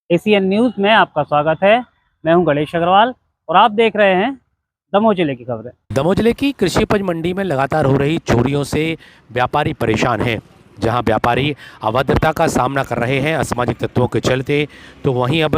ACN news में आपका स्वागत है। मैं हूं गणेश अग्रवाल और आप देख रहे हैं दमोह जिले की खबरें। दमोह जिले की कृषि उपज मंडी में लगातार हो रही चोरियों से व्यापारी परेशान हैं। जहां व्यापारी अभद्रता का सामना कर रहे हैं असामाजिक तत्वों के चलते, तो वहीं अब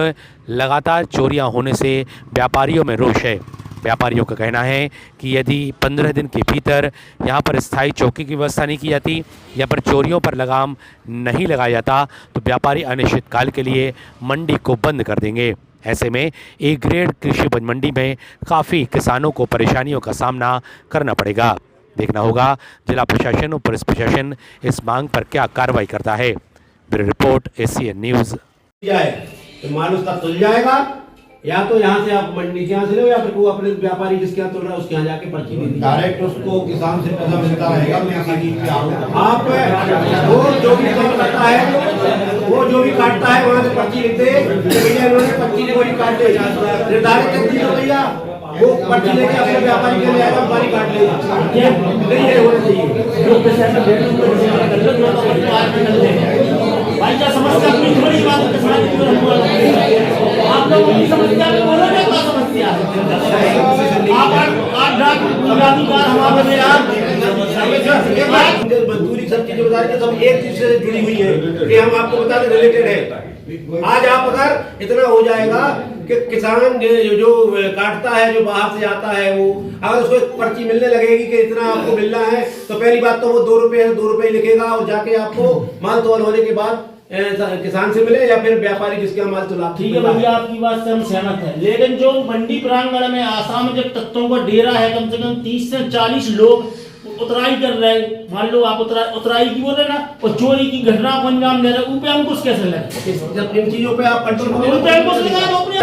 लगातार चोरियां होने से व्यापारियों में रोष है। व्यापारियों का कहना है कि यदि 15 दिन के भीतर यहां पर स्थायी चौकी की व्यवस्था नहीं की जाती या पर चोरियों पर लगाम नहीं लगाया जाता तो व्यापारी अनिश्चितकाल के लिए मंडी को बंद कर देंगे। ऐसे में ए ग्रेड कृषि उपज मंडी में काफ़ी किसानों को परेशानियों का सामना करना पड़ेगा। देखना होगा जिला प्रशासन और पुलिस प्रशासन इस मांग पर क्या कार्रवाई करता है। Bureau report ACN news. तो माल उसका तुल जाएगा, या तो यहाँ से आप मंडी से यहाँ से लो या फिर वो अपने व्यापारी जिसके यहाँ तुल रहा है उसके यहाँ जाके पर्ची दे दी। डायरेक्ट उसको किसान से पैसा मिलता रहेगा। आप वो जो भी करता है, वो जो भी काटता है वहाँ से पर्ची लिखते भैया इन्होंने 25 बोरी काटे, निर्धारित कर दी भैया वो पर्ची लेके अपने व्यापारी के लिए आएगा, व्यापारी काट लेगा। नहीं है होना चाहिए। भाई क्या समस्या अपनी थोड़ी बात किसान की आप लोगों की समस्या में बोलोगे क्या समस्या आप आठ डाक हमारे मजदूरी सब चीजें बता रही सब एक चीज से जुड़ी हुई है कि हम आपको बता दें रिलेटेड है। आज आप अगर इतना हो जाएगा कि किसान जो काटता है, जो बाहर से आता है, वो अगर उसको एक पर्ची मिलने लगेगी कि इतना आपको मिलना है, तो पहली बात तो वो 2 रुपए लिखेगा और जाके आपको माल तोल होने के बाद किसान से मिले या फिर व्यापारी जिसके माल तुला। ठीक है भैया, आपकी बात से हम सहमत हैं, लेकिन जो मंडी प्रांगण में असामाजिक तत्वों का डेरा है, कम से कम 30 से 40 लोग उतराई कर रहे हैं। मान लो आप उतराई की बोले ना, और चोरी की घटना को अंजाम दे रहे हैं, ऊपर अंकुश कैसे लगे? जब इन चीजों पे आप कंट्रोल करोगे।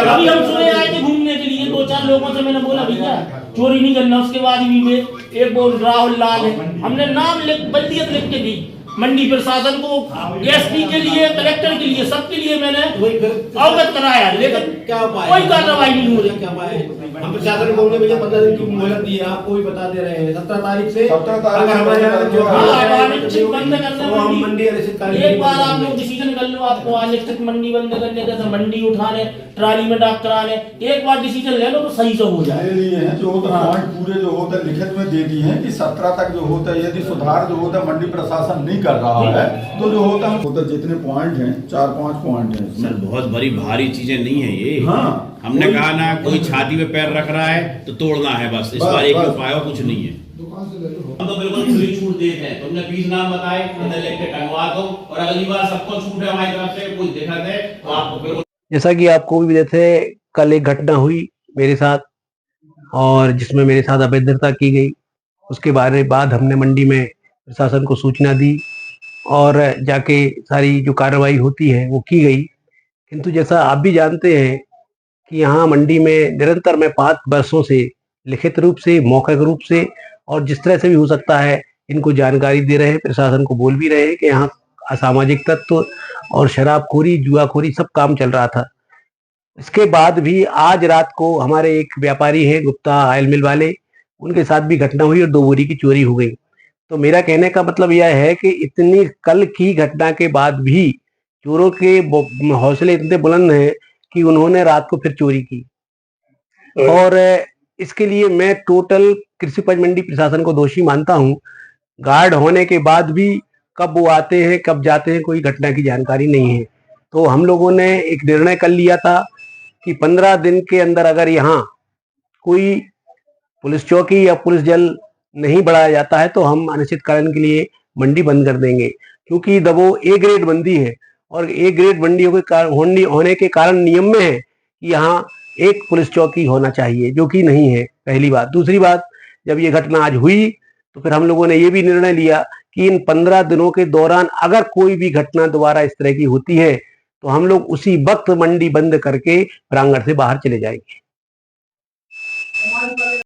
अभी हम सुने आए थे घूमने के लिए, 2-4 लोगों से मैंने बोला भैया चोरी नहीं करना, उसके बाद भी एक बोल राहुल लाल है, हमने नाम बल्दियत लिख के दी मंडी प्रशासन को, एसपी के लिए, कलेक्टर के लिए, सबके लिए मैंने अवगत कराया, लेकिन क्या कोई कार्रवाई नहीं हो रही। क्या हम प्रशासन को हमने भैया 15 दिन की मोहलत दी है, आपको भी बता दे रहे हैं 17 तारीख से अगर हमारे यहाँ जो बंद करना मंडी एक बार आप लोग डिसीजन कर लो, आपको अनिश्चित मंडी बंद करने का, मंडी उठाने, ट्राली में डाक कराने, एक बार डिसीजन ले लो तो सही से हो जाए। जो पॉइंट पूरे जो होता है लिखित में दे दी है कि 17 तक जो होता है, यदि सुधार जो होता है मंडी प्रशासन नहीं कर रहा है तो जो होता है जितने पॉइंट हैं 4-5 पॉइंट हैं सर, बहुत बड़ी भारी चीजें नहीं है ये। हाँ, हमने कहा ना कोई छाती पे पैर रख रहा है तो तोड़ना है, बस इस बार एक उपाय और कुछ नहीं है। हम तो बिल्कुल खुली छूट देते हैं, तुमने 20 नाम बताए, इधर लिख के टंगवा दो और अगली बार सबको छूट है हमारी तरफ से, कोई दिक्कत है तो आपको बिल्कुल। जैसा कि आपको भी थे, कल एक घटना हुई मेरे साथ और जिसमें मेरे साथ अभद्रता की गई। उसके बाद हमने मंडी में प्रशासन को सूचना दी और जाके सारी जो कार्रवाई होती है वो की गई। किंतु जैसा आप भी जानते हैं कि यहाँ मंडी में निरंतर मैं 5 वर्षों से लिखित रूप से, मौखिक रूप से और जिस तरह से भी हो सकता है इनको जानकारी दे रहे हैं, प्रशासन को बोल भी रहे हैं कि यहाँ असामाजिक तत्व और शराबखोरी, जुआखोरी सब काम चल रहा था। इसके बाद भी आज रात को हमारे एक व्यापारी हैं गुप्ता ऑयल मिल वाले, उनके साथ भी घटना हुई और 2 बोरी की चोरी हो गई। तो मेरा कहने का मतलब यह है कि इतनी कल की घटना के बाद भी चोरों के हौसले इतने बुलंद हैं कि उन्होंने रात को फिर चोरी की। और इसके लिए मैं टोटल कृषि उपज मंडी प्रशासन को दोषी मानता हूं। गार्ड होने के बाद भी कब वो आते हैं, कब जाते हैं, कोई घटना की जानकारी नहीं है। तो हम लोगों ने एक निर्णय कर लिया था कि 15 दिन के अंदर अगर यहाँ कोई पुलिस चौकी या पुलिस जल नहीं बढ़ाया जाता है तो हम अनिश्चितकालीन के लिए मंडी बंद कर देंगे, क्योंकि दमोह ए ग्रेड मंडी है और ए ग्रेड मंडी होने के कारण नियम में है कि यहाँ एक पुलिस चौकी होना चाहिए, जो कि नहीं है, पहली बात। दूसरी बात, जब ये घटना आज हुई तो फिर हम लोगों ने ये भी निर्णय लिया कि इन 15 दिनों के दौरान अगर कोई भी घटना दोबारा इस तरह की होती है तो हम लोग उसी वक्त मंडी बंद करके प्रांगण से बाहर चले जाएंगे।